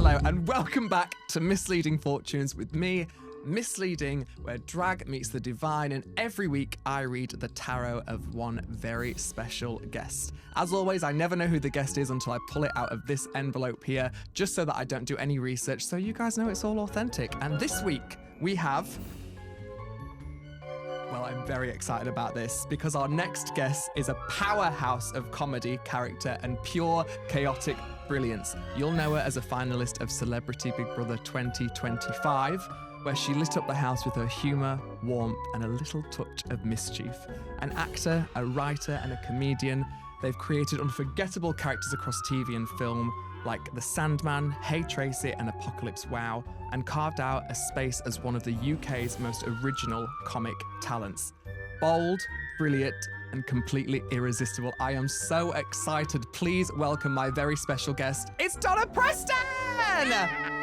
Hello and welcome back to Misleading Fortunes with me, Misleading, where drag meets the divine, and every week I read the tarot of one very special guest. As always, I never know who the guest is until I pull it out of this envelope here, just so that I don't do any research, so you guys know it's all authentic. And this week we have... Well, I'm very excited about this because our next guest is a powerhouse of comedy, character, and pure chaotic brilliance. You'll know her as a finalist of Celebrity Big Brother 2025, where she lit up the house with her humour, warmth, and a little touch of mischief. An actor, a writer, and a comedian, they've created unforgettable characters across TV and film, like The Sandman, Hey Tracy, and Apocalypse Wow, and carved out a space as one of the UK's most original comic talents. Bold, brilliant, and completely irresistible. I am so excited. Please welcome my very special guest. It's Donna Preston!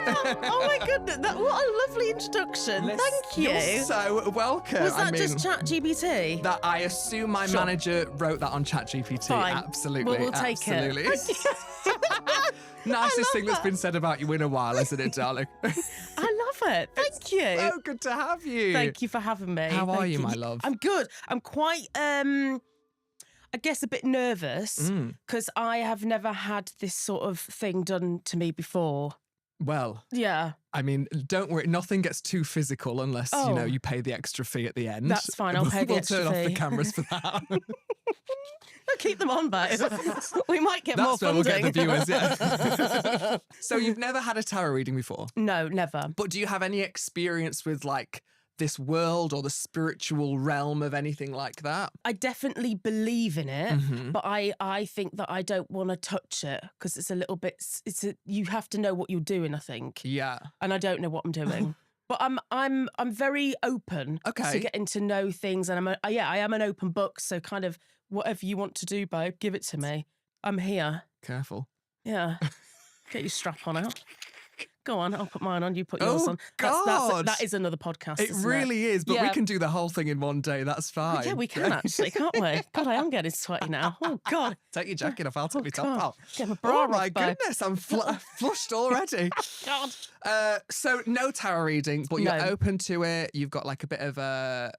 Oh my goodness, what a lovely introduction. Thank you. You're so welcome. Was that just ChatGPT? That I assume my manager wrote that on ChatGPT. Fine. Absolutely. Well, we'll take it. Nicest thing that's been said about you in a while, isn't it, darling? I love it. Thank you. So good to have you. Thank you for having me. How are you, my love? I'm good. I'm quite, I guess, a bit nervous because I have never had this sort of thing done to me before. Well, yeah. I mean, don't worry. Nothing gets too physical unless, you pay the extra fee at the end. That's fine. I'll pay the extra fee. We'll turn off the cameras for that. I'll keep them on, babe. We might get more funding. That's where we'll get the viewers, yeah. So you've never had a tarot reading before? No, never. But do you have any experience with, like, this world or the spiritual realm of anything like that? I definitely believe in it, but I think that I don't want to touch it because it's a little bit. You have to know what you're doing, I think. Yeah. And I don't know what I'm doing. But I'm very open to getting to know things, and I am an open book. So kind of whatever you want to do, babe, give it to me. I'm here. Careful. Yeah. Get your strap on out. Go on, I'll put mine on, you put yours on. God. That is another podcast, It really is, but we can do the whole thing in one day, that's fine. Yeah, we can actually, can't we? God, I am getting sweaty now. Oh, God. Take your jacket off, I'll take my top off. Get my bra off, my goodness, I'm flushed already. God. So no tarot reading, but you're open to it. You've got like a bit of a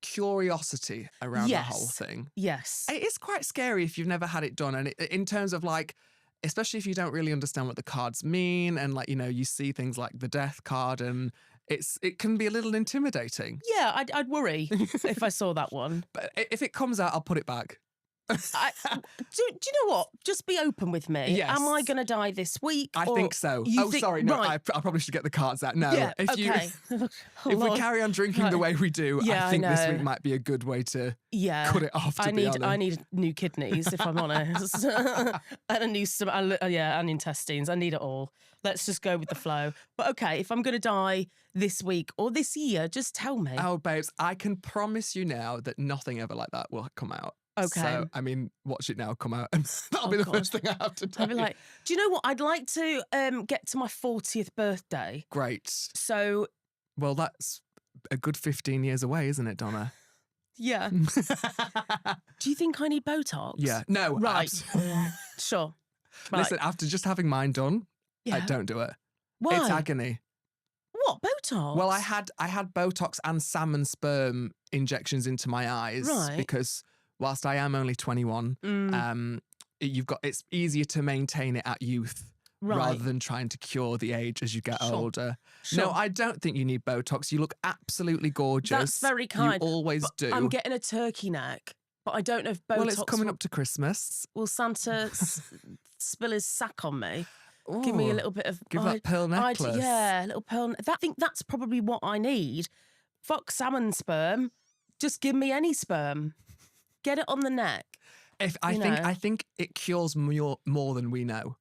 curiosity around the whole thing. Yes. It is quite scary if you've never had it done, and in terms of like, especially if you don't really understand what the cards mean, and like, you see things like the death card, and it can be a little intimidating. Yeah, I'd worry if I saw that one. But if it comes out, I'll put it back. Do you know what? Just be open with me. Yes. Am I going to die this week? I think so. Sorry, no, right. I probably should get the cards out. No, yeah, if we carry on drinking the way we do, I think this week might be a good way to cut it off. I need new kidneys, if I'm honest, and and intestines. I need it all. Let's just go with the flow. But okay, if I'm going to die this week or this year, just tell me. Oh, babes, I can promise you now that nothing ever like that will come out. Okay. So, I mean, watch it now come out, and that'll be the first thing I have to do. I'll be like, do you know what? I'd like to get to my 40th birthday. Great. So. Well, that's a good 15 years away, isn't it, Donna? Yeah. Do you think I need Botox? Yeah. No. Right. Sure. Right. Listen, after just having mine done, I don't do it. Why? It's agony. What, Botox? Well, I had Botox and salmon sperm injections into my eyes because whilst I am only 21, it's easier to maintain it at youth rather than trying to cure the age as you get older. Sure. No, I don't think you need Botox. You look absolutely gorgeous. That's very kind. You always do. I'm getting a turkey neck, but I don't know if Botox... Well, it's coming up to Christmas. Will Santa spill his sack on me? Ooh, give me a little bit of... Give that pearl necklace. A little pearl... I think that's probably what I need. Fuck salmon sperm. Just give me any sperm. Get it on the neck. I think it cures more than we know.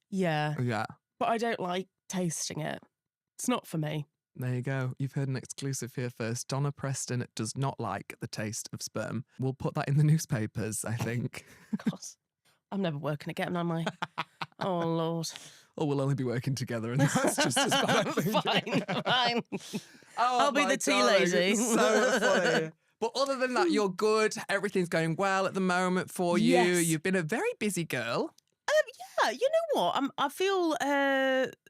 Yeah. Yeah. But I don't like tasting it. It's not for me. There you go. You've heard an exclusive here first. Donna Preston does not like the taste of sperm. We'll put that in the newspapers, I think. God, I'm never working again, am I? Oh, Lord. Or we'll only be working together, and that's just as bad, I think. Fine. Oh, I'll be the tea lady. So funny. But other than that, you're good. Everything's going well at the moment for you. Yes. You've been a very busy girl. Yeah, you know what? I feel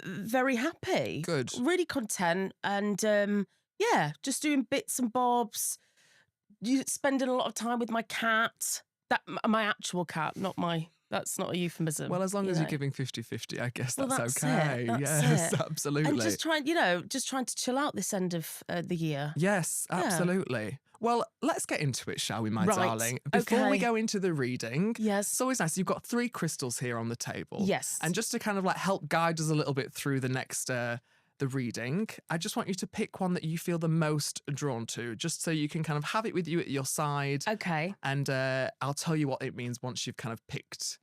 very happy. Good. Really content, and yeah, just doing bits and bobs. Spending a lot of time with my cat. My actual cat, not my. That's not a euphemism. Well, as long as know. you're giving 50-50, I guess Well, that's that's okay. it, that's Yes, it. absolutely. And just trying to chill out this end of the year. Yes, Yeah. absolutely. Well, let's get into it, shall we, my Right, darling? Before we okay. go into the reading, Yes. it's always nice. You've got 3 crystals here on the table. Yes. And just to kind of like help guide us a little bit through the next the reading, I just want you to pick one that you feel the most drawn to, just so you can kind of have it with you at your side. Okay. And I'll tell you what it means once you've kind of picked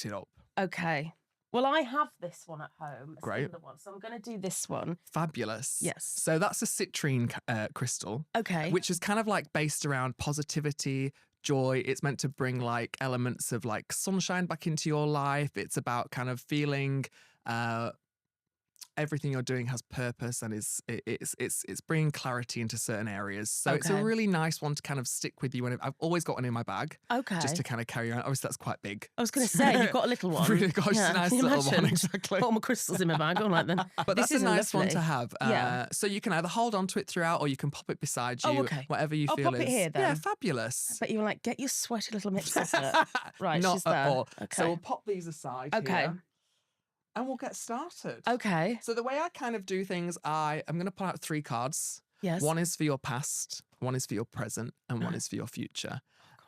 it up. Okay. Well, I have this one at home. Great. One, so I'm going to do this one. Fabulous. Yes. So that's a citrine crystal. Okay. Which is kind of like based around positivity, joy. It's meant to bring like elements of like sunshine back into your life. It's about kind of feeling everything you're doing has purpose, and it's bringing clarity into certain areas. So it's a Okay. really nice one to kind of stick with you. And I've always got one in my bag, Okay. just to kind of carry on. Obviously, that's quite big. I was going to say, you've got a little one. Really got a nice can you little one, imagine? exactly. Put all my crystals in my bag. All right then. But This that's a is nice one lovely. to have. Yeah. So you can either hold on to it throughout, or you can pop it beside you. Oh, okay. Whatever you I'll feel pop is. it here then. Yeah, fabulous. But you were like, get your sweaty little mitts off it. Right, Not she's at there. all. Okay. So we'll pop these aside. Okay. Here, and we'll get started. Okay. So the way I kind of do things, I'm going to pull out 3 cards. Yes. One is for your past, one is for your present, and one is for your future.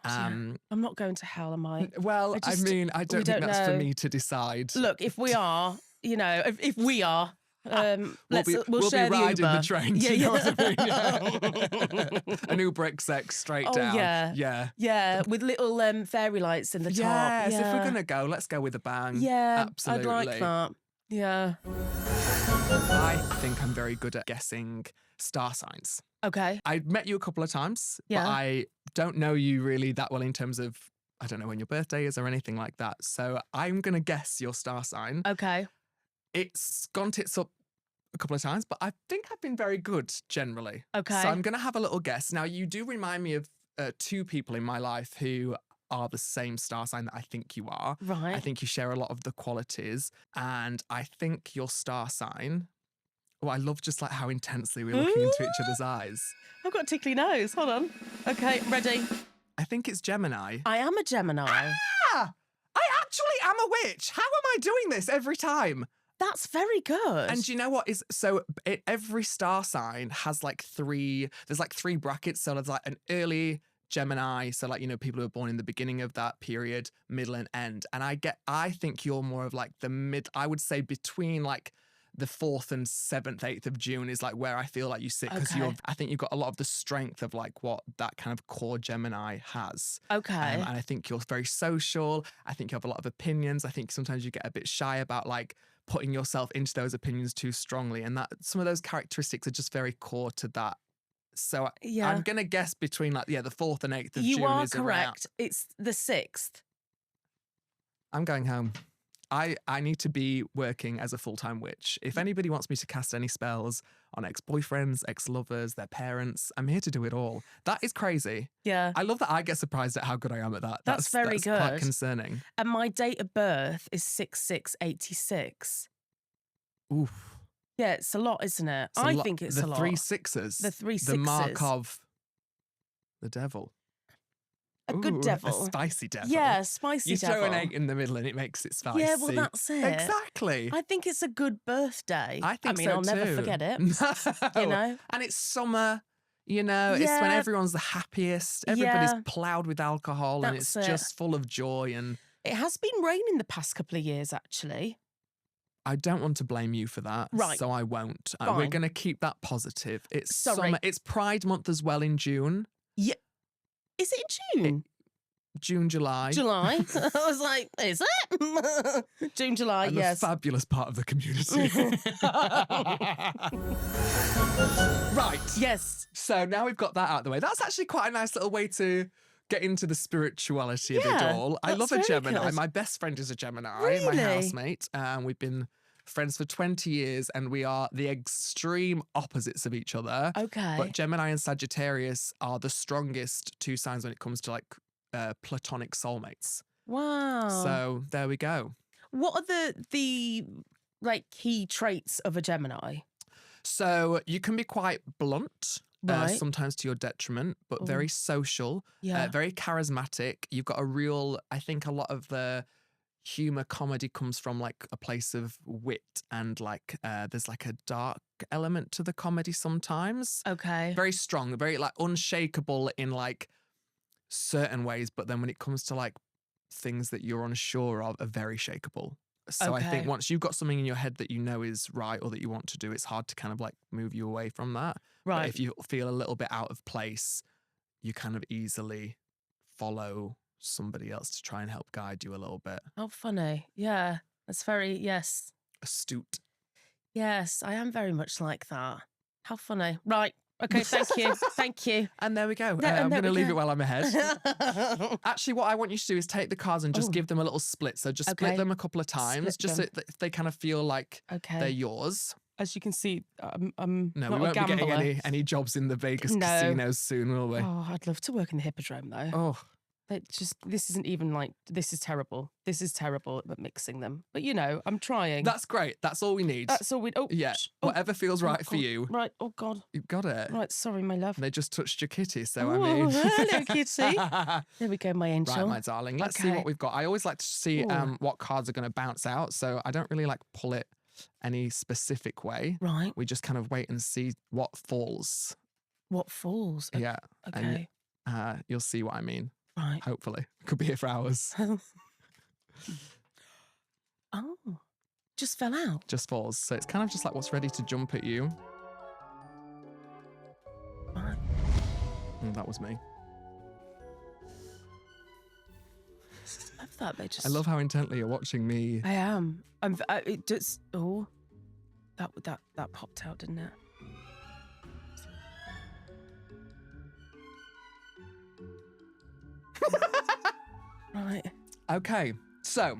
I'm not going to hell, am I? Well, I mean, I don't think that's for me to decide. Look, if we are, if we are, we'll we'll share be riding the Uber. the train. Yeah, You know yeah. what I mean? Yeah. An Uber exec straight Oh, down. yeah. Yeah. Yeah, with little fairy lights in the top. Yes, Yeah. if we're going to go, let's go with a bang. Yeah, Absolutely. I'd like that. Yeah. I think I'm very good at guessing star signs. Okay. I've met you a couple of times, Yeah. but I don't know you really that well in terms of, I don't know when your birthday is or anything like that. So I'm going to guess your star sign. Okay. It's gone tits up a couple of times, but I think I've been very good generally. Okay. So I'm going to have a little guess. Now, you do remind me of 2 people in my life who are the same star sign that I think you are. Right. I think you share a lot of the qualities. And I think your star sign, I love just like how intensely we're looking into each other's eyes. I've got a tickly nose. Hold on. Okay, ready. I think it's Gemini. I am a Gemini. Ah! I actually am a witch. How am I doing this every time? That's very good. And do you know what is every star sign has like 3, there's like 3 brackets. So there's like an early Gemini, so like, people who are born in the beginning of that period, middle and end. And I think you're more of like the mid, I would say between like the 4th and 7th, 8th of June is like where I feel like you sit, because Okay. I think you've got a lot of the strength of like what that kind of core Gemini has. Okay. And I think you're very social. I think you have a lot of opinions. I think sometimes you get a bit shy about like putting yourself into those opinions too strongly. And that some of those characteristics are just very core to that. So Yeah. I'm going to guess between like, the 4th and 8th of June You are is around. correct. It's the 6th. I'm going home. I need to be working as a full-time witch. If anybody wants me to cast any spells on ex-boyfriends, ex-lovers, their parents, I'm here to do it all. That is crazy. Yeah. I love that I get surprised at how good I am at that. That's very quite good. concerning. And my date of birth is 6/6/86. Oof. Yeah, it's a lot, isn't it? I think it's a lot. The 3 6s. The 3 The mark sixes. of the devil. A good Ooh, devil. A spicy devil. Yeah, spicy You devil. throw an 8 in the middle and it makes it spicy. Yeah, well, that's it. Exactly. I think it's a good birthday. I think mean, so I'll never too. forget it. No. You know? And it's summer, it's when Yeah. everyone's the happiest. Everybody's Yeah. plowed with alcohol and it's That's it. just full of joy. And It has been raining the past couple of years, actually. I don't want to blame you for that. Right. So I won't. We're Fine. going to keep that positive. It's Sorry. summer. It's Pride Month as well in June. Yeah. Is it in June? June, July. July? I was like, is it? June, July, And yes. a fabulous part of the community. Right. Yes. So now we've got that out of the way. That's actually quite a nice little way to get into the spirituality of it Yeah, all. I that's love a very Gemini. good. My best friend is a Gemini, my Really? housemate. We've been friends for 20 years and we are the extreme opposites of each other. Okay. But Gemini and Sagittarius are the strongest 2 signs when it comes to like platonic soulmates. Wow. So there we go. What are the like key traits of a Gemini? So you can be quite blunt, Right. sometimes to your detriment, but Ooh. very social, Yeah. very charismatic. You've got a real, I think a lot of the humor comedy comes from like a place of wit and like there's like a dark element to the comedy sometimes. Okay. Very strong, very like unshakable in like certain ways, but then when it comes to like things that you're unsure of are very shakeable. So I think Okay. once you've got something in your head that you know is right or that you want to do, it's hard to kind of like move you away from that. But Right. if you feel a little bit out of place, you kind of easily follow somebody else to try and help guide you a little bit. Oh, funny. Yeah. That's very, yes. Astute. Yes, I am very much like that. How funny. Right. Okay, thank you. Thank you. And there we go. There- and I'm there going to we leave go. it while I'm ahead. Actually, what I want you to do is take the cards and just Oh. give them a little split. So just split Okay. them a couple of times, Split just so them. that they kind of feel like they're Okay. yours. As you can see, I'm No, not we won't a be gambler. getting any jobs in the Vegas No. casinos soon, will we? Oh, I'd love to work in the Hippodrome though. Oh, This isn't even like, this is terrible. This is terrible at mixing them. But you know, I'm trying. that's great. That's all we need. That's all we, oh. Yeah, Oh, whatever feels right for God. you. Right, oh God. You've got it. Right, sorry, my love. They just touched your kitty, so Oh, I mean. hello, kitty. There we go, my angel. Right, my darling. Let's see Okay. what we've got. I always like to see Ooh. what cards are going to bounce out, so I don't really like pull it any specific way. Right, We just kind of wait and see what falls. what falls? Yeah, Okay, and you'll see what I mean. right. Hopefully, could be here for hours. Oh, just fell out. Just falls, so it's kind of just like what's ready to jump at you. Right. That was me. Love that. They just. I love how intently you're watching me. I am. It just. Oh, that popped out, didn't it? Right. Okay, so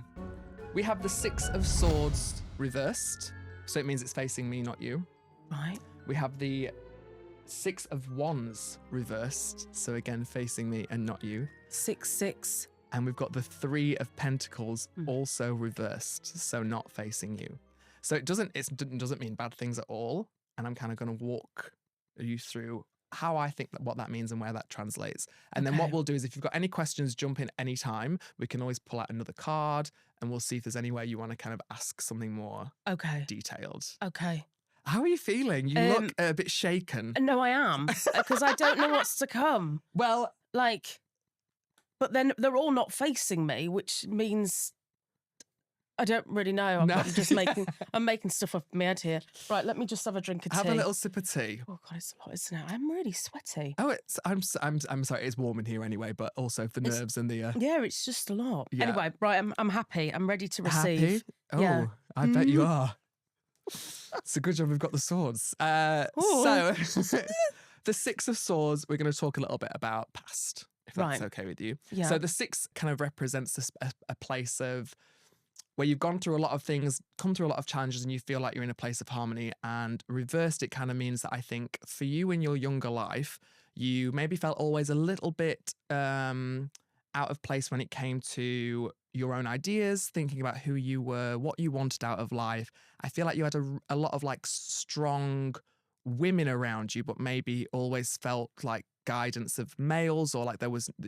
we have the Six of Swords reversed, so it means it's facing me, not you. Right. We have the Six of Wands reversed, so again facing me and not you. 6-6. And we've got the Three of Pentacles also reversed, so not facing you. So it doesn't mean bad things at all. And I'm kind of going to walk you through how I think what that means and where that translates. And then what Okay. we'll do is if you've got any questions, jump in any time. We can always pull out another card and we'll see if there's anywhere you want to kind of ask something more Okay. detailed. Okay. How are you feeling? You look a bit shaken. No, I am because I don't know what's to come. Well, Like, but then they're all not facing me, which means I don't really know. No. I'm making stuff up in my head here. Right, let me just have a drink of tea. have a little sip of tea. Oh God, it's a lot, isn't it? I'm really sweaty. Oh, I'm sorry. It's warm in here anyway, but also the nerves and the Yeah, it's just a lot. Yeah. Anyway, right, I'm happy. I'm ready to receive. happy. Oh, Yeah. I bet you are. It's a good job we've got the swords. So, the Six of Swords, we're going to talk a little bit about past, if that's Right. okay with you. Yeah. So the six kind of represents a place of where you've gone through a lot of things, come through a lot of challenges, and you feel like you're in a place of harmony. And reversed, it kind of means that I think for you in your younger life, you maybe felt always a little bit out of place when it came to your own ideas, thinking about who you were, what you wanted out of life. I feel like you had a lot of like strong women around you, but maybe always felt like guidance of males, or like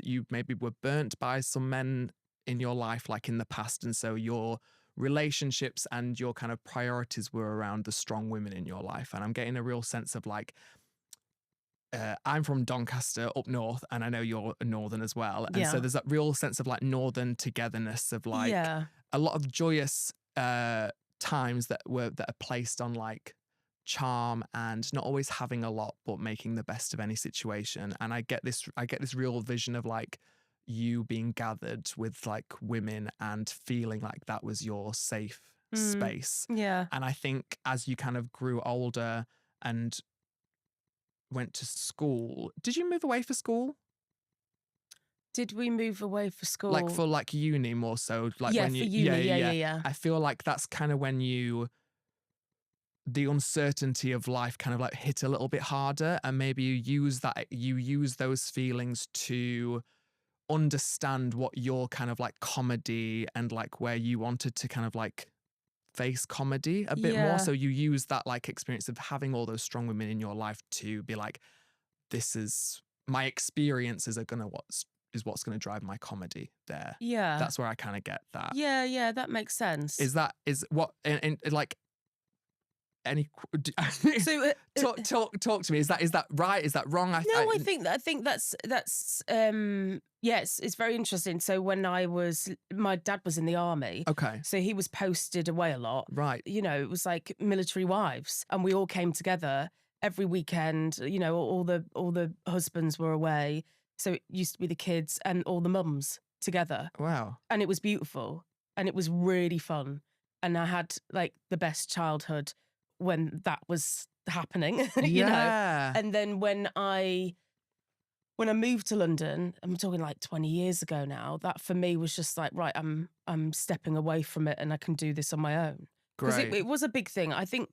you maybe were burnt by some men in your life, like in the past. And so your relationships and your kind of priorities were around the strong women in your life. And I'm getting a real sense of like, I'm from Doncaster up north, and I know you're northern as well. And so Yeah. there's that real sense of like northern togetherness of like Yeah. a lot of joyous times that are placed on like charm and not always having a lot, but making the best of any situation. And I get this real vision of like you being gathered with like women and feeling like that was your safe space. Yeah. And I think as you kind of grew older and went to school, did you move away for school? Did we move away for school? Like for like uni more so? Like yeah, when for you, uni. Yeah. I feel like that's kind of when the uncertainty of life kind of like hit a little bit harder, and maybe you use those feelings to understand what your kind of like comedy and like where you wanted to kind of like face comedy a bit more. Yeah. So you use that like experience of having all those strong women in your life to be like, this is my experiences are gonna what's gonna drive my comedy there. Yeah. That's where I kind of get that. Yeah, that makes sense. Is what and like any So talk to me. Is that right? Is that wrong? no, I think that's yes, it's very interesting. So when my dad was in the army. Okay. So he was posted away a lot. Right. You know, it was like military wives, and we all came together every weekend. You know, all the husbands were away, so it used to be the kids and all the mums together, Wow. and it was beautiful, and it was really fun, and I had like the best childhood when that was happening. You know. Yeah. And then when I moved to London, I'm talking like 20 years ago now, that for me was just like, right, I'm stepping away from it and I can do this on my own. Because Great. it was a big thing. I think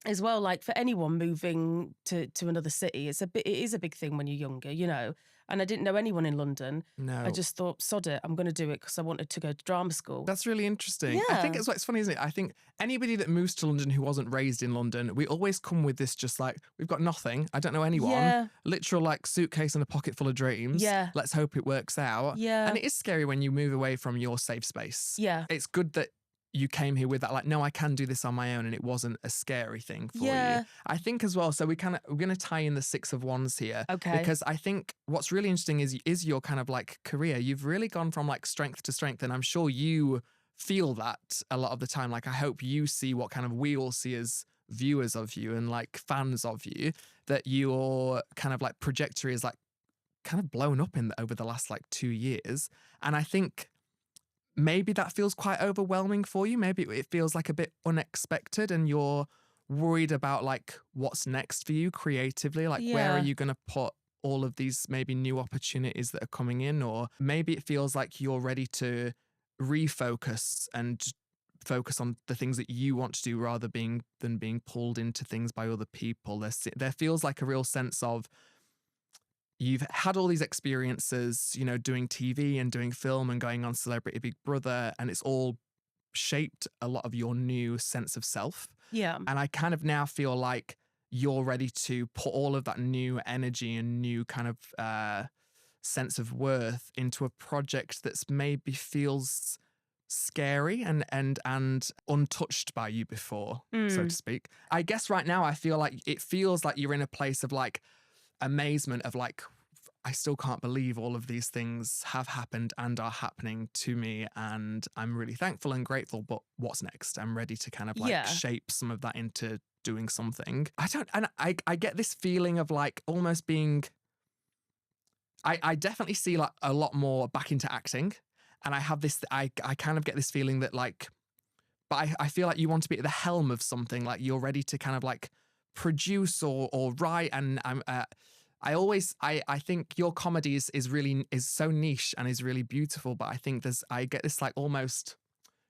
as well, like for anyone moving to another city, it is a big thing when you're younger, you know. And I didn't know anyone in London. No. I just thought, sod it, I'm going to do it because I wanted to go to drama school. That's really interesting. I think Yeah. it's funny, isn't it? I think anybody that moves to London who wasn't raised in London, we always come with this just like, we've got nothing. I don't know anyone. Yeah. Literal like suitcase and a pocket full of dreams. Yeah. Let's hope it works out. Yeah. And it is scary when you move away from your safe space. Yeah. It's good that you came here with that, like, no, I can do this on my own, and it wasn't a scary thing for Yeah. you. I think as well, so we're going to tie in the Six of Wands here. Okay. Because I think what's really interesting is your kind of like career. You've really gone from like strength to strength, and I'm sure you feel that a lot of the time. Like, I hope you see what kind of we all see as viewers of you and like fans of you, that your kind of like trajectory is like kind of blown up over the last like 2 years. And I think maybe that feels quite overwhelming for you. Maybe it feels like a bit unexpected and you're worried about like what's next for you creatively. Like, where are Yeah. you going to put all of these maybe new opportunities that are coming in? Or maybe it feels like you're ready to refocus and focus on the things that you want to do rather than being pulled into things by other people. There feels like a real sense of you've had all these experiences, you know, doing TV and doing film and going on Celebrity Big Brother, and it's all shaped a lot of your new sense of self. Yeah. And I kind of now feel like you're ready to put all of that new energy and new kind of sense of worth into a project that's maybe feels scary and untouched by you before, so to speak. I guess right now I feel like it feels like you're in a place of like amazement of like, I still can't believe all of these things have happened and are happening to me, and I'm really thankful and grateful, but what's next? I'm ready to kind of like Yeah. shape some of that into doing something. I get this feeling of like almost being, I definitely see like a lot more back into acting, and I have this, I kind of get this feeling that like, but I feel like you want to be at the helm of something, like you're ready to kind of like produce or write. And I think your comedy is so niche and is really beautiful, but I think I get this like almost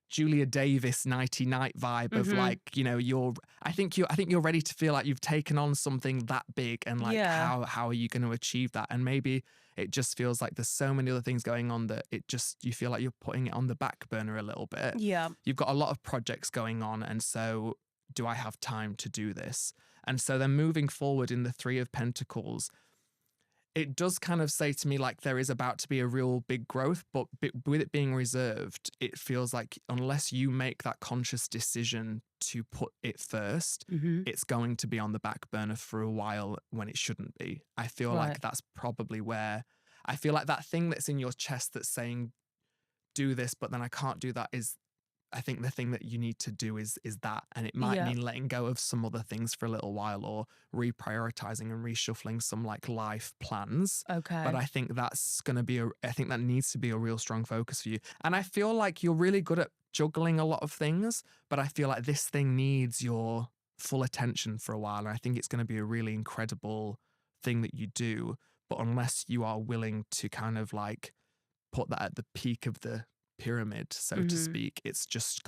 Julia Davis Nighty Night vibe of like, you know, I think you're ready to feel like you've taken on something that big, and like Yeah. how are you going to achieve that? And maybe it just feels like there's so many other things going on that you feel like you're putting it on the back burner a little bit. Yeah. You've got a lot of projects going on, and so do I have time to do this? And so then moving forward in the Three of Pentacles, it does kind of say to me like there is about to be a real big growth, but with it being reserved, it feels like unless you make that conscious decision to put it first, it's going to be on the back burner for a while when it shouldn't be. I feel like Right. that's probably where I feel like that thing that's in your chest that's saying, do this, but then I can't do that, is I think the thing that you need to do is that. And it might Yeah. mean letting go of some other things for a little while, or reprioritizing and reshuffling some like life plans. Okay. But I think that's going to be I think that needs to be a real strong focus for you. And I feel like you're really good at juggling a lot of things, but I feel like this thing needs your full attention for a while. And I think it's going to be a really incredible thing that you do. But unless you are willing to kind of like put that at the peak of the pyramid, so to speak, it's just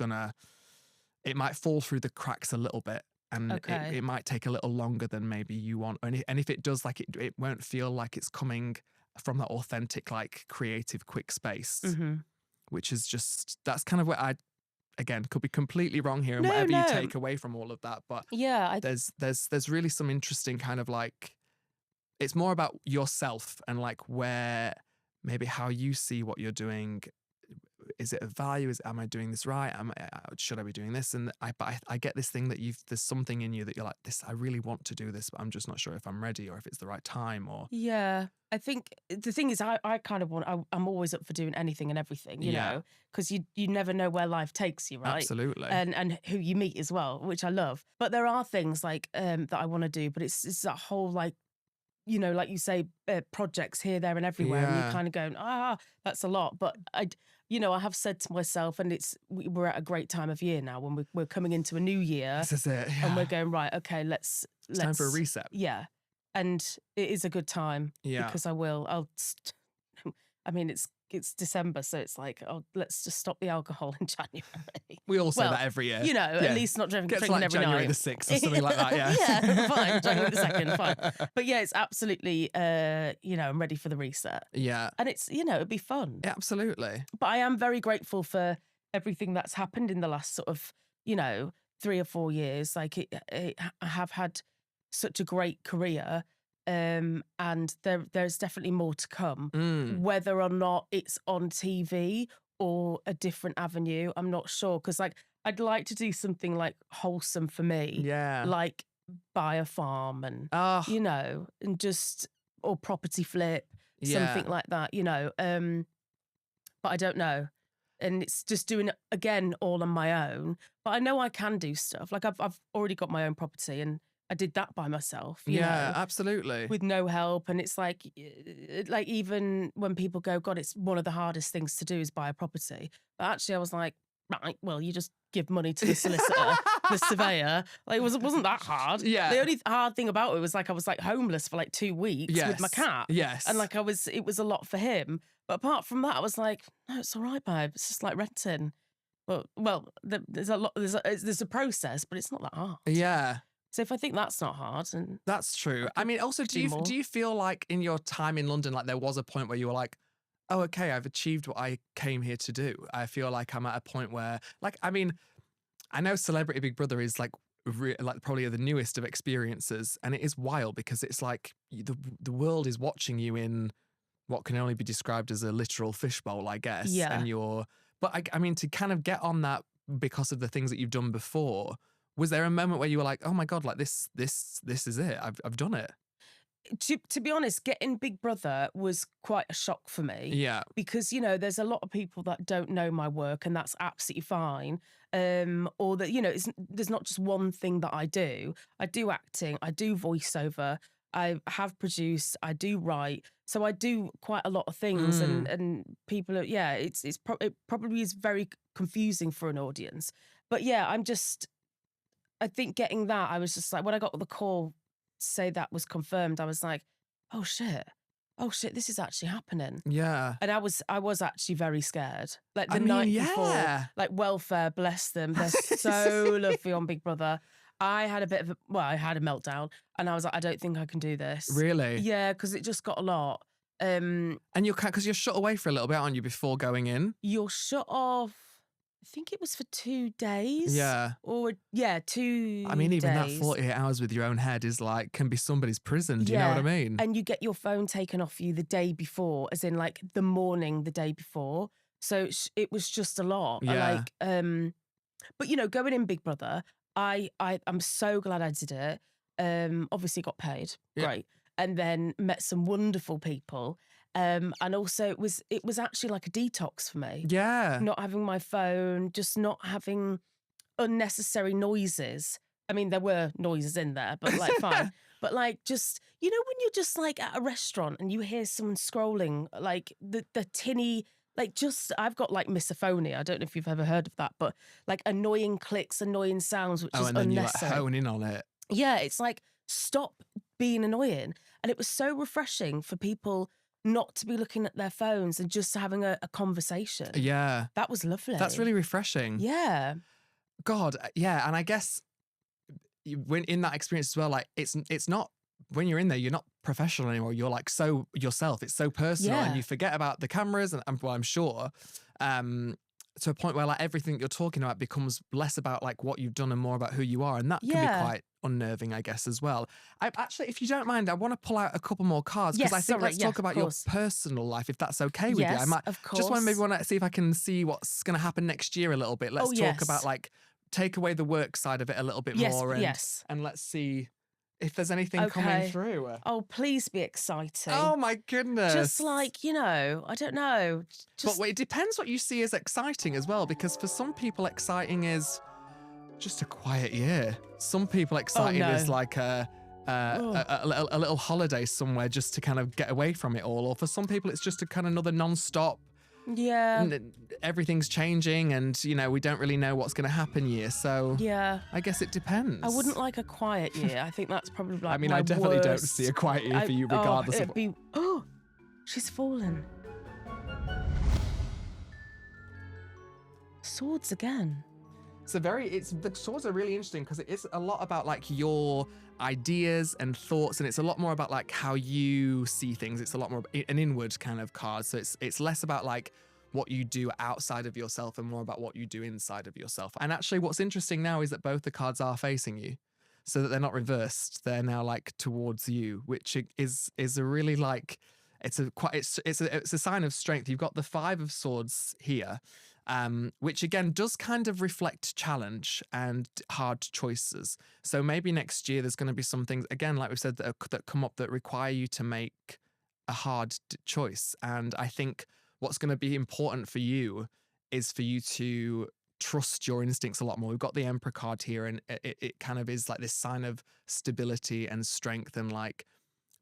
it might fall through the cracks a little bit, and Okay. it might take a little longer than maybe you want. And if it does, like it won't feel like it's coming from that authentic, like creative, quick space, Mm-hmm. which is just, that's kind of where I, again, could be completely wrong here, and No, whatever you no. take away from all of that, but Yeah, there's really some interesting kind of like, it's more about yourself and like where maybe how you see what you're doing. Is it a value? Am I doing this right? Should I be doing this? And I get this thing that there's something in you that you're like, this, I really want to do this, but I'm just not sure if I'm ready or if it's the right time or. yeah. I think the thing is, I kind of I'm always up for doing anything and everything, you Yeah. know, because you never know where life takes you, right? Absolutely. And who you meet as well, which I love. But there are things like that I want to do, but it's that whole like, you know, like you say, projects here, there, and everywhere, and Yeah. you're kind of going, that's a lot. But you know, I have said to myself, and we're at a great time of year now when we're coming into a new year, This is it. Yeah. and we're going right. Okay, let's time for a reset. Yeah, and it is a good time. Yeah. Because I mean, it's December, so it's like, let's just stop the alcohol in January. We all say Well, that every year. You know, Yeah. at least not drinking Gets every like January night. the 6th or something like that. Yeah. Yeah, fine. January the 2nd, fine. But yeah, it's absolutely, you know, I'm ready for the reset. Yeah. And it's, you know, it'd be fun. Absolutely. But I am very grateful for everything that's happened in the last sort of, you know, 3 or 4 years. Like I have had such a great career. And there's definitely more to come. Whether or not it's on TV or a different avenue, I'm not sure. Because like I'd like to do something like wholesome for me, Yeah. like buy a farm and you know, and just or property flip, something like that, you know. But I don't know. And it's just doing it again all on my own. But I know I can do stuff. Like I've already got my own property and I did that by myself. You know, absolutely. with no help. And it's like even when people go, God, it's one of the hardest things to do is buy a property. But actually I was like, right, well, you just give money to the solicitor, the surveyor. Like it wasn't that hard. Yeah. The only hard thing about it was like I was like homeless for like 2 weeks with my cat. Yes. And like it was a lot for him. But apart from that, I was like, no, it's all right, babe. It's just like renting. But well, there's a process, but it's not that hard. Yeah. So if I think that's not hard, and that's true. I mean, also, do you feel like in your time in London, like there was a point where you were like, oh, okay, I've achieved what I came here to do. I feel like I'm at a point where, like, I mean, I know Celebrity Big Brother is like probably the newest of experiences, and it is wild because it's like the world is watching you in what can only be described as a literal fishbowl, I guess. Yeah. And but I mean, to kind of get on that because of the things that you've done before. Was there a moment where you were like, oh my God, like this is it. I've done it. To be honest, getting Big Brother was quite a shock for me. Yeah. Because, you know, there's a lot of people that don't know my work and that's absolutely fine. Or that, you know, there's not just one thing that I do. I do acting, I do voiceover, I have produced, I do write. So I do quite a lot of things and people are, yeah, it probably is very confusing for an audience. But yeah, I think getting that, I was just like, when I got the call to say that was confirmed, I was like, oh shit, this is actually happening. Yeah. And I was actually very scared. Like the night before, like welfare, bless them, they're so lovely on Big Brother. I had I had a meltdown and I was like, I don't think I can do this. Really? Yeah, because it just got a lot. And because you're shut away for a little bit, aren't you, before going in? You're shut off. I think it was for 2 days. Yeah. Or, yeah, 2 I mean, even days. that 48 hours with your own head is like, can be somebody's prison. Do you know what I mean? And you get your phone taken off you the day before, as in like the morning the day before. So it was just a lot. Yeah. Like, but you know, going in Big Brother, I'm so glad I did it. Obviously got paid. Yeah. Great. And then met some wonderful people. And also it was actually like a detox for me. Yeah. Not having my phone, just not having unnecessary noises. I mean, there were noises in there, but like fine. But like just, you know, when you're just like at a restaurant and you hear someone scrolling, like the tinny, like just, I've got like misophonia. I don't know if you've ever heard of that, but like annoying clicks, annoying sounds, which is and then unnecessary. You like hone in on it. Yeah, it's like, stop being annoying. And it was so refreshing for people not to be looking at their phones and just having a conversation. Yeah. That was lovely. That's really refreshing. Yeah. God, yeah. And I guess when in that experience as well, like it's not when you're in there, you're not professional anymore. You're like so yourself. It's so personal, and Yeah. you forget about the cameras. And well, I'm sure, to a point where like everything you're talking about becomes less about like what you've done and more about who you are, and that can be Yeah. quite unnerving, I guess, as well. I actually, if you don't mind, I want to pull out a couple more cards because Yes, I think sorry, let's yeah, talk of about your course. personal life, if that's okay with you. I Yes, might of just want to maybe course. want to see if I can see what's going to happen next year a little bit. Let's Oh, talk about yes. like take away the work side of it a little bit Yes, more, yes. and let's see if there's anything coming Okay. through. Oh, please be exciting. Oh my goodness. Just like, you know, I don't know. But Just it depends what you see as exciting as well, because for some people, exciting is just a quiet year. Some people, exciting is no. like a little holiday somewhere just to kind of get away from it all. Or for some people, it's just a kind of another non-stop, yeah. everything's changing and, you know, we don't really know what's going to happen year. So Yeah. I guess it depends. I wouldn't like a quiet year. I think that's probably like I mean, my I definitely don't worst. see a quiet year for you regardless of it'd be, oh, she's fallen. Swords again. The swords are really interesting because it is a lot about like your ideas and thoughts, and it's a lot more about like how you see things. It's a lot more an inward kind of card. So it's less about like what you do outside of yourself and more about what you do inside of yourself. And actually what's interesting now is that both the cards are facing you, so that they're not reversed. They're now like towards you, which is a really like, it's a sign of strength. You've got the 5 of Swords here, which again does kind of reflect challenge and hard choices. So maybe next year there's going to be some things, again, like we said, that come up that require you to make a hard choice. And I think what's going to be important for you is for you to trust your instincts a lot more. We've got the Emperor card here, and it kind of is like this sign of stability and strength and like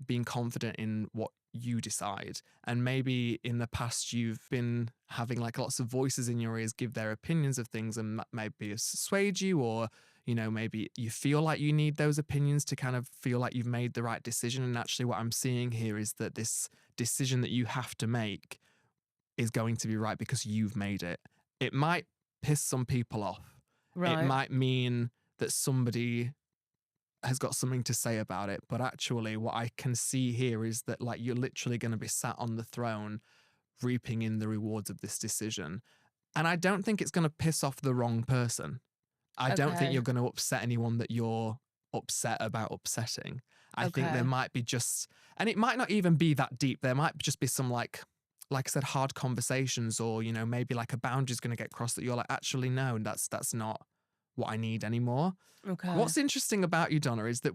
being confident in what you decide. And maybe in the past you've been having like lots of voices in your ears give their opinions of things and maybe persuade you, or you know, maybe you feel like you need those opinions to kind of feel like you've made the right decision. And actually what I'm seeing here is that this decision that you have to make is going to be right because you've made it. It might piss some people off. Right. It might mean that somebody has got something to say about it, but actually what I can see here is that like you're literally going to be sat on the throne reaping in the rewards of this decision. And I don't think it's going to piss off the wrong person. I don't think Okay. you're going to upset anyone that you're upset about upsetting. I think there Okay. might be just, and it might not even be that deep. There might just be some like I said, hard conversations, or, you know, maybe like a boundary's going to get crossed that you're like, actually, no, that's not what I need anymore. Okay. What's interesting about you, Donna, is that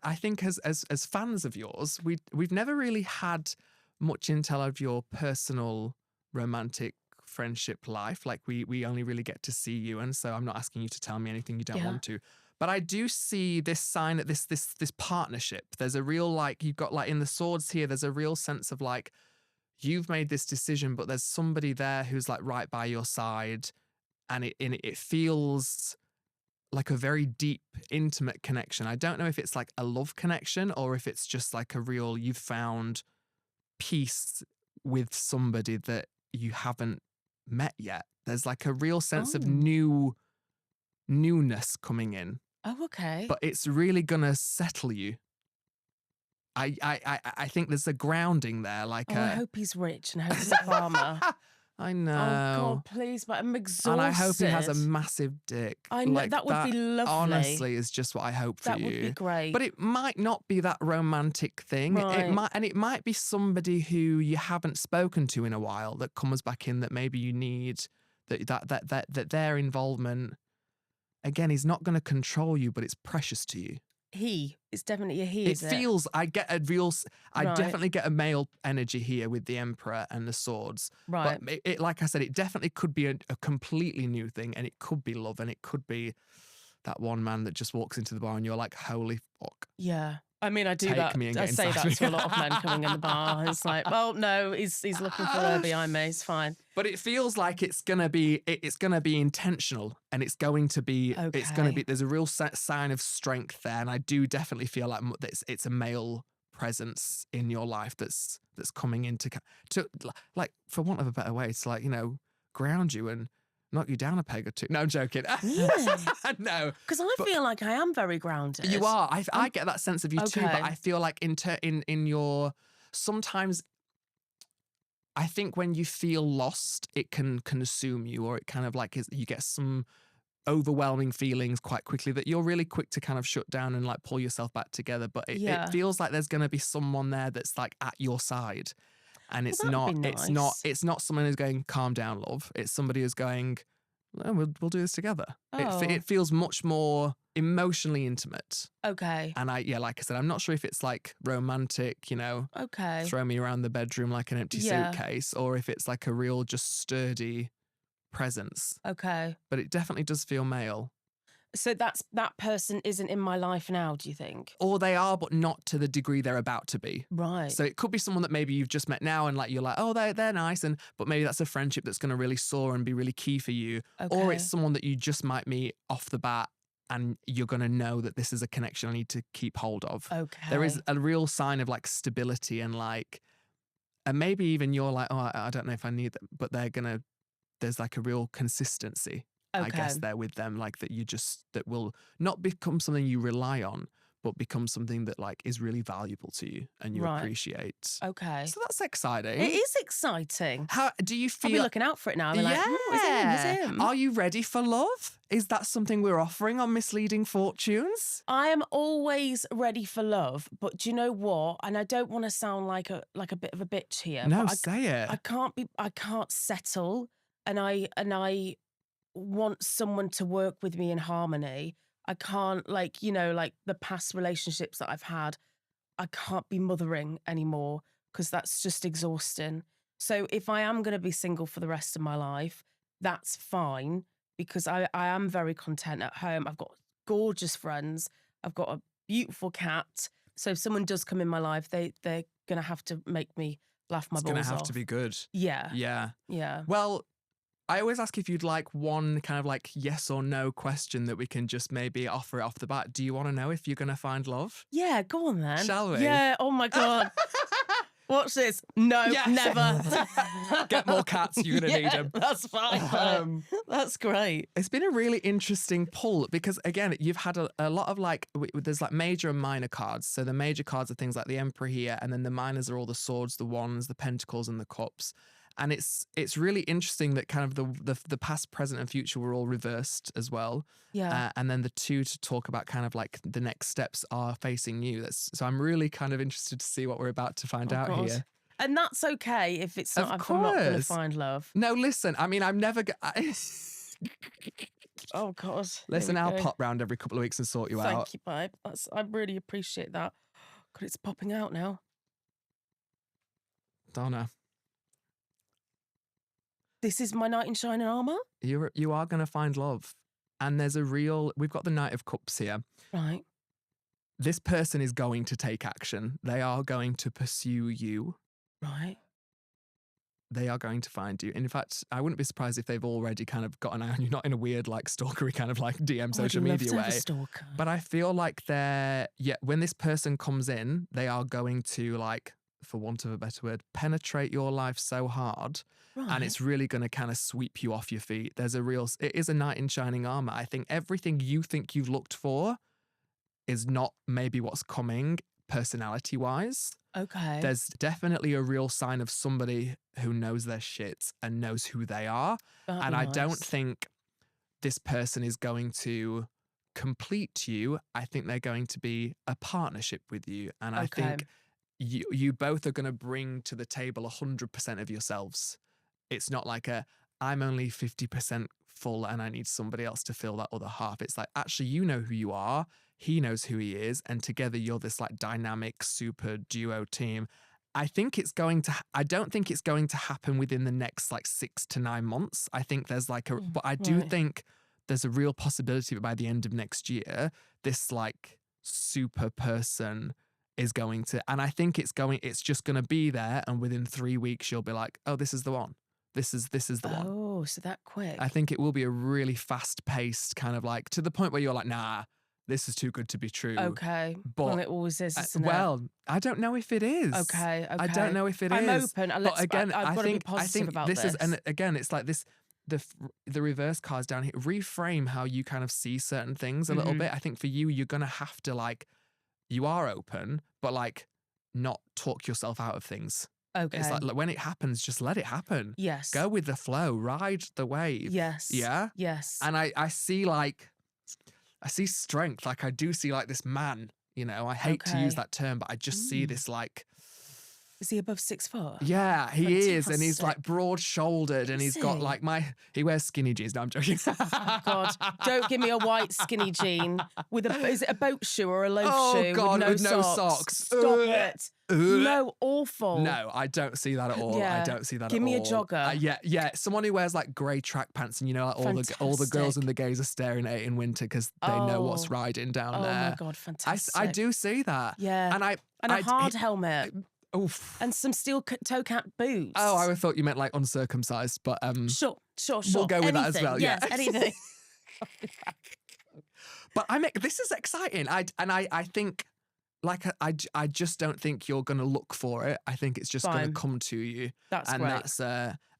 I think as fans of yours, we've never really had much intel of your personal romantic friendship life. Like we only really get to see you, and so I'm not asking you to tell me anything you don't Yeah. want to. But I do see this sign that this partnership. There's a real like you've got like in the swords here. There's a real sense of like you've made this decision, but there's somebody there who's like right by your side, and it feels like a very deep, intimate connection. I don't know if it's like a love connection or if it's just like a real, you've found peace with somebody that you haven't met yet. There's like a real sense of Oh. newness coming in, Oh, okay. but it's really gonna settle you. I think there's a grounding there, like Oh, I a. hope he's rich and I hope he's a farmer. I Oh know. God, please! But I'm exhausted. And I hope he has a massive dick. I know, Like, that would be lovely. honestly is just what I hope for That you. would be great. But it might not be that romantic thing. Right. It might be somebody who you haven't spoken to in a while that comes back in that maybe you need that their involvement again is not going to control you, but it's precious to you. It's definitely a he. It Is feels I Right. definitely get a male energy here with the Emperor and the swords. Right. But it like I said, it definitely could be a completely new thing, and it could be love, and it could be that one man that just walks into the bar and you're like, holy fuck. Yeah. I mean, I do Take that. me and I get say inside that me. to a lot of men coming in the bar. It's like, well, no, he's looking for her behind me. It's fine. But it feels like it's gonna be intentional, and it's going to be Okay. there's a real sign of strength there, and I do definitely feel like it's a male presence in your life that's coming into to like, for want of a better way, to like, you know, ground you and knock you down a peg or two. No, I'm joking. Really? No. Because I feel like I am very grounded. You are. I get that sense of you too, but Okay. I feel like in your sometimes I think when you feel lost, it can consume you, or it kind of like you get some overwhelming feelings quite quickly that you're really quick to kind of shut down and like pull yourself back together. But it feels like there's going to be someone there that's like at your side, and it's Well, not. that'd be It's nice. not. It's not someone who's going, calm down, love. It's somebody who's going, oh, we'll do this together. Oh. It feels much more emotionally intimate. Okay. And like I said, I'm not sure if it's like romantic, Okay. throw me around the bedroom like an empty suitcase, or if it's like a real just sturdy presence. Okay. But it definitely does feel male. So that person isn't in my life now, do you think? Or they are, but not to the degree they're about to be. Right. So it could be someone that maybe you've just met now and like you're like, oh, they're nice, but maybe that's a friendship that's going to really soar and be really key for you. Okay. Or it's someone that you just might meet off the bat and you're going to know that this is a connection I need to keep hold of. Okay. There is a real sign of like stability and like, and maybe even you're like, oh, I don't know if I need them, but there's like a real consistency. Okay. I guess there with them, like that will not become something you rely on, but become something that like is really valuable to you and you appreciate. Okay. So that's exciting. It is exciting. How do you feel? I'll be looking out for it now. I'll be like, is him? Are you ready for love? Is that something we're offering on Misleading Fortunes? I am always ready for love, but do you know what? And I don't want to sound like a bit of a bitch here. No, but say it. I can't settle, and I want someone to work with me in harmony. I can't like the past relationships that I've had, I can't be mothering anymore because that's just exhausting. So if I am going to be single for the rest of my life, that's fine because I am very content at home. I've got gorgeous friends. I've got a beautiful cat. So if someone does come in my life, they're going to have to make me laugh my balls off. It's going to have to be good. Yeah. Yeah. Yeah. Well, I always ask if you'd like one kind of like yes or no question that we can just maybe offer it off the bat. Do you want to know if you're going to find love? Yeah, go on then. Shall we? Yeah, oh my God. Watch this. No, yes. Never. Get more cats, you're going to need them. That's fine. That's great. It's been a really interesting pull because, again, you've had a lot of like, there's like major and minor cards. So the major cards are things like the Emperor here, and then the minors are all the swords, the wands, the pentacles, and the cups. And it's really interesting that kind of the past, present, and future were all reversed as well. Yeah. And then the two to talk about kind of like the next steps are facing you. So I'm really kind of interested to see what we're about to find out God. here. And that's okay if it's not. Of If I'm not going to course. find love. No, listen. I mean, I'm never. Oh God. Listen, Here we I'll go. pop round every couple of weeks and sort you out. Thank you, babe. I really appreciate that. God, it's popping out now. Donna, This is my knight in shining armour. you are going to find love. And we've got the Knight of Cups here. Right. This person is going to take action. They are going to pursue you. Right. They are going to find you. In fact, I wouldn't be surprised if they've already kind of got an eye on you, not in a weird, like stalkery kind of like DM social I'd love media to have way. a stalker. But I feel like when this person comes in, they are going to like, for want of a better word, penetrate your life so hard. Right. And it's really going to kind of sweep you off your feet. It is a knight in shining armor. I think everything you think you've looked for is not maybe what's coming personality wise. Okay. There's definitely a real sign of somebody who knows their shit and knows who they are. That'd And be I don't nice. think this person is going to complete you. I think they're going to be a partnership with you. And I Okay. think you both are going to bring to the table 100% of yourselves. It's not like I'm only 50% full and I need somebody else to fill that other half. It's like, actually, you know who you are. He knows who he is. And together you're this like dynamic, super duo team. I don't think it's going to happen within the next like 6 to 9 months. I think there's like but I do Right. think there's a real possibility that by the end of next year, this like super person is going to, and I think it's just going to be there. And within 3 weeks, you'll be like, oh, this is the one. This is the one. Oh, so that quick. I think it will be a really fast paced kind of like to the point where you're like, nah, this is too good to be true. Okay. But Well, it always is, isn't it? well, I don't know if it is. Okay. I don't know if it is. I'm open. But again, I've I got to be think positive about this this. is, and again, it's like this. the reverse cards down here, reframe how you kind of see certain things a little bit. I think for you, you're going to have to like, you are open, but like not talk yourself out of things. Okay. It's like when it happens, just let it happen. Yes. Go with the flow, ride the wave. Yes. Yeah. Yes. And I see strength. Like I do see like this man, you know, I hate to use that term, but I just see this like, is he above 6 foot? yeah, he is. And he's like broad shouldered and he's got like he wears skinny jeans. No, I'm joking. Oh God, don't give me a white skinny jean with is it a boat shoe or a loaf shoe? Oh God, with no socks. Stop it. No, awful. No, I don't see that at all. Yeah. I don't see that Give at all. me a jogger. Yeah. Someone who wears like grey track pants and you know, like all the girls and the gays are staring at it in winter because they know what's riding down there. Oh my God, fantastic. I do see that. Yeah. And a hard helmet. Oof. And some steel toe cap boots. Oh, I thought you meant like uncircumcised, but Sure. We'll go with anything. that as well. Yes, Yeah, anything. But this is exciting. I think like I just don't think you're gonna look for it. I think it's just gonna come to you. That's and great.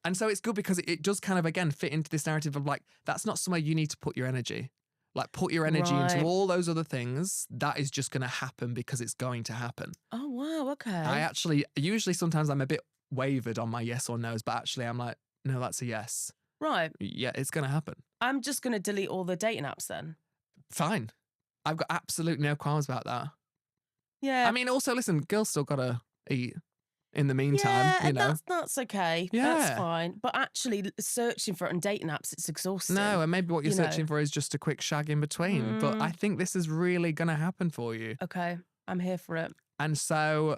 And so it's good because it does kind of again fit into this narrative of like that's not somewhere you need to put your energy. Like put your energy into all those other things. That is just going to happen because it's going to happen. Oh, wow. Okay. I actually, usually sometimes I'm a bit wavered on my yes or no's, but actually I'm like, no, that's a yes. Right. Yeah, it's going to happen. I'm just going to delete all the dating apps then. Fine. I've got absolutely no qualms about that. Yeah. I mean, also, listen, girls still got to eat in the meantime, you know. That's okay. Yeah. That's fine. But actually searching for it on dating apps, it's exhausting. No, and maybe what you're searching for is just a quick shag in between. But I think this is really going to happen for you. Okay. I'm here for it. And so,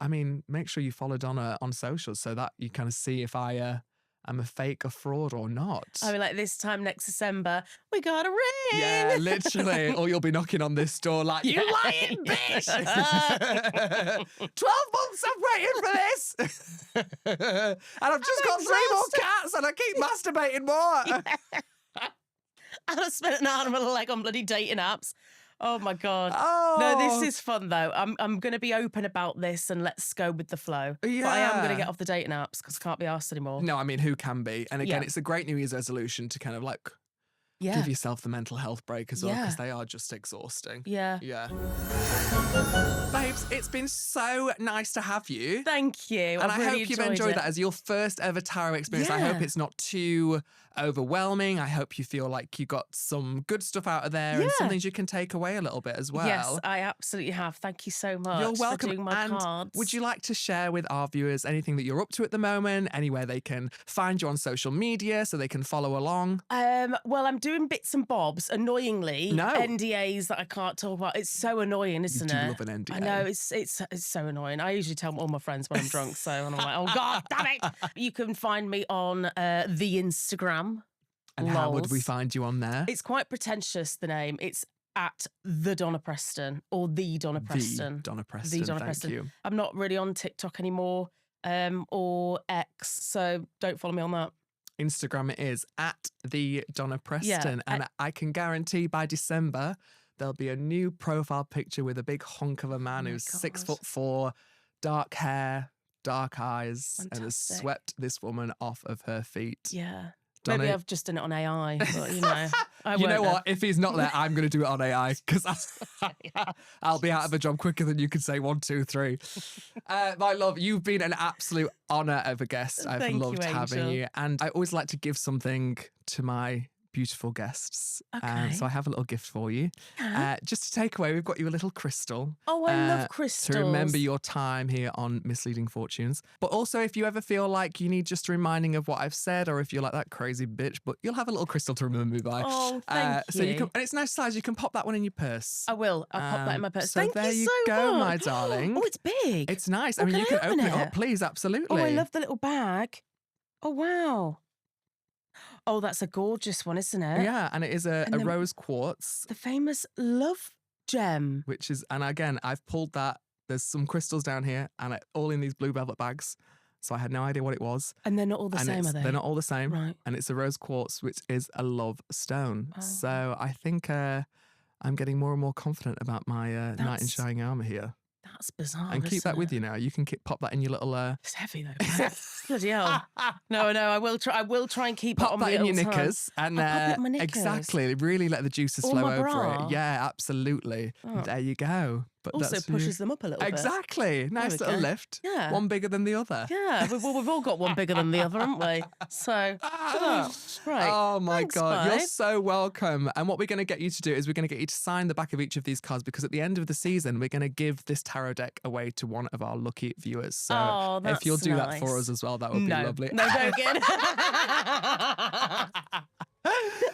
I mean, make sure you follow Donna on socials so that you kind of see if I'm a fake, a fraud or not. I mean, like this time next December, we got a ring. Yeah, literally. Or you'll be knocking on this door like, you lying bitch. 12 months I've waited for this. And I've just got 3 more cats and I keep masturbating more. And I spent an arm and a leg on bloody dating apps. Oh my God. Oh. No, this is fun though. I'm going to be open about this and let's go with the flow. Yeah. But I am going to get off the dating apps because I can't be arsed anymore. No, I mean, who can be? And again, it's a great New Year's resolution to kind of like give yourself the mental health break as well because they are just exhausting. Yeah. Yeah. Babes, it's been so nice to have you. Thank you. And I hope you've enjoyed that as your first ever tarot experience. I hope it's not too overwhelming. I hope you feel like you got some good stuff out of there and some things you can take away a little bit as well. Yes, I absolutely have. Thank you so much. You're welcome. For doing my cards. Would you like to share with our viewers anything that you're up to at the moment? Anywhere they can find you on social media so they can follow along? Well, I'm doing bits and bobs. Annoyingly, No. NDAs that I can't talk about. It's so annoying, isn't You it? do love an NDA. I know it's so annoying. I usually tell all my friends when I'm drunk, so and I'm like, oh God, damn it! You can find me on the Instagram. And how would we find you on there? It's quite pretentious, the name. It's at the Donna Preston or the Donna Preston. The Donna Preston. The Donna Thank Preston. you. I'm not really on TikTok anymore or X, so don't follow me on that. Instagram it is at the Donna Preston. And I can guarantee by December there'll be a new profile picture with a big honk of a man who's 6'4", dark hair, dark eyes, and has swept this woman off of her feet. Yeah. Donna, maybe I've just done it on AI, but you know. You know what? If he's not there, I'm going to do it on AI because I'll be out of a job quicker than you can say 1, 2, 3. My love, you've been an absolute honour of a guest. I've loved having you. And I always like to give something to my beautiful guests. Okay. So I have a little gift for you. Just to take away, we've got you a little crystal. Oh, I love crystals. To remember your time here on Misleading Fortunes. But also, if you ever feel like you need just a reminding of what I've said, or if you're like that crazy bitch, but you'll have a little crystal to remember me by. Oh, thank you. So you can, and it's nice size. You can pop that one in your purse. I will. I'll pop that in my purse. So Thank there you you so go, much. my darling. Oh, it's big. It's nice. Oh, I mean, you can open it up, it? please. Absolutely. Oh, I love the little bag. Oh, wow. Oh, that's a gorgeous one, isn't it? Yeah, and it is a rose quartz. The famous love gem. Which is, and again, I've pulled that. There's some crystals down here, and all in these blue velvet bags. So I had no idea what it was. And they're not all the same, are they? They're not all the same. Right. And it's a rose quartz, which is a love stone. Oh. So I think I'm getting more and more confident about my knight in shining armour here. That's bizarre. And keep that with you now. You can pop that in your little... It's heavy though. Bloody hell. No, I will try. I will try and keep it Pop on that my in your little tongue. knickers. And I'll pop it in my knickers. exactly. Really let the juices Or flow my over bra. it. Yeah, absolutely. There you go. But Also that's pushes them up a little bit. Exactly. Nice we little go. lift. Yeah. One bigger than the other. Yeah, we've all got one bigger than the other, haven't we? So, right. Oh my Thanks, God. You're babe. so welcome. And what we're going to get you to do is we're going to get you to sign the back of each of these cards, because at the end of the season, we're going to give this tarot deck away to one of our lucky viewers. So Oh, if you'll that's do that for nice. us as well, that would be lovely. No, joking.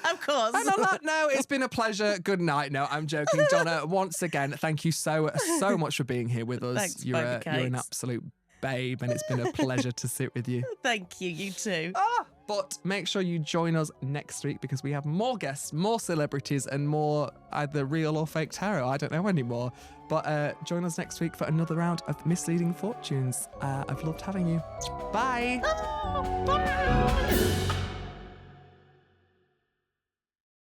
Of course. And on that note, it's been a pleasure. Good night. No, I'm joking. Donna, once again, thank you so much for being here with us. Thanks, You're an Cakes. absolute babe, and it's been a pleasure to sit with you. Thank you. You too. But make sure you join us next week, because we have more guests, more celebrities, and more either real or fake tarot. I don't know anymore. But join us next week for another round of Misleading Fortunes. I've loved having you. Bye. Bye.